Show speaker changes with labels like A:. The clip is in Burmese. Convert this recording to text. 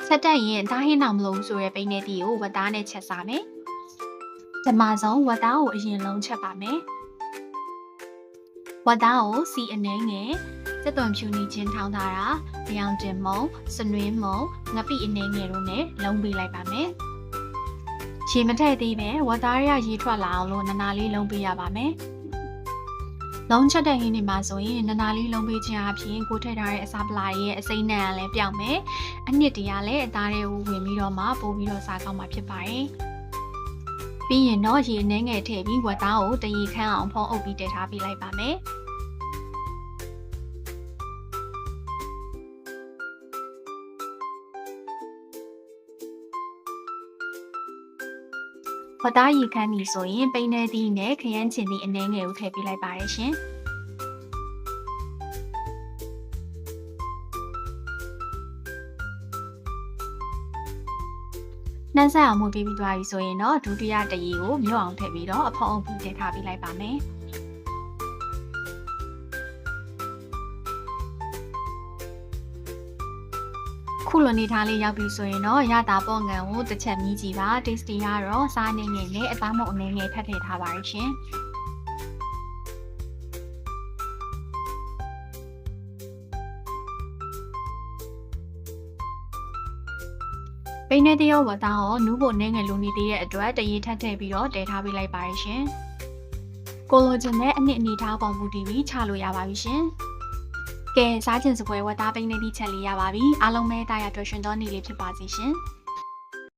A: ဆက်တက်ရင်ဒါဟင်းအောင်မလို့ဆိုရဲပိနေတီကိုဝတ်သားနဲ့ချက်စားမယ်။ဓမ္မဆုံးဝတ်သားကိုအရင်လုံးချက်ပါမယ်။ဝတ်သားကိုစီအနေငယ်စက်သွန်ဖြူနေချင်းထောင်းထားတာ၊ရောင်တင်မုံ၊စနွင်းမုံ၊ငပိအနေငယ်တို့နဲ့လုံးပေးလိုက်ပါမယ်။ရေမထည့်သေးပဲဝတ်သားရရေထွက်လာအောင်လို့နနာလေးလုံးပေးရပါမယ်။လုံးချက်တဲ့ဟင်းတွေမှာဆိုရင်နနာလေးလုံးပေးခြင်းအပြင်ကိုထည့်ထားတဲ့အစာပလာရဲ့အစိမ့်နဲ့ကလည်းပြောင်းမယ်။အနှစ်တရလည်းအသားတွေကိုဝင်ပြီးတော့မှပို့ပြီးတော့စားကောင်းမှာဖြစ်ပါတယ်။ပြီးရင်တော့ရေနှဲငယ်ထည့်ပြီးဝတ်သားကိုတရေခန့်အောင်ဖုံးအုပ်ပြီးတည်ထားပေးလိုက်ပါမယ်။ဝတ်သားရေခမ်းပြီဆိုရင်ပိန်းနေသည့်နဲ့ခရမ်းချင်သည့်အနေငယ်ကိုထည့်ပေးလိုက်ပါရရှင်။နှမ်းဆက်အောင်မှုပြီးသွားပြီဆိုရင်တော့ဒုတိယတရေကိုမြုပ်အောင်ထည့်ပြီးတော့အဖုံးအုပ်ပြီးထည့်ထားပေးလိုက်ပါမယ်။ခုလိုနေထားလေးရောက်ပြီဆိုရင်တော့ရတာပေါ့ငံကိုတစ်ချက်မြည်ကြည့်ပါ tasty ရတော့စားနေငယ်နဲ့အသားမုတ်အနေငယ်ထပ်ထည့်ထားပါရရှင်။ပိန်းနေတရောဝတ်သားကိုနူးဖို့နေငယ်လိုနေသေးတဲ့အတွက်တရေထပ်ထည့်ပြီးတော့တည်ထားပေးလိုက်ပါရရှင်။ကိုလိုချင်တဲ့အနှစ်အနေထားပေါ်မူတည်ပြီးချလို့ရပါပြီရှင်။ကဲစားချင်စပွဲဝတ်သားပိန်းနေသည့်ချက်လေးရပါပြီ။အားလုံးပဲတာယာတွေ့ရှင်သောနေ့လေးဖြစ်ပါစေရှင်။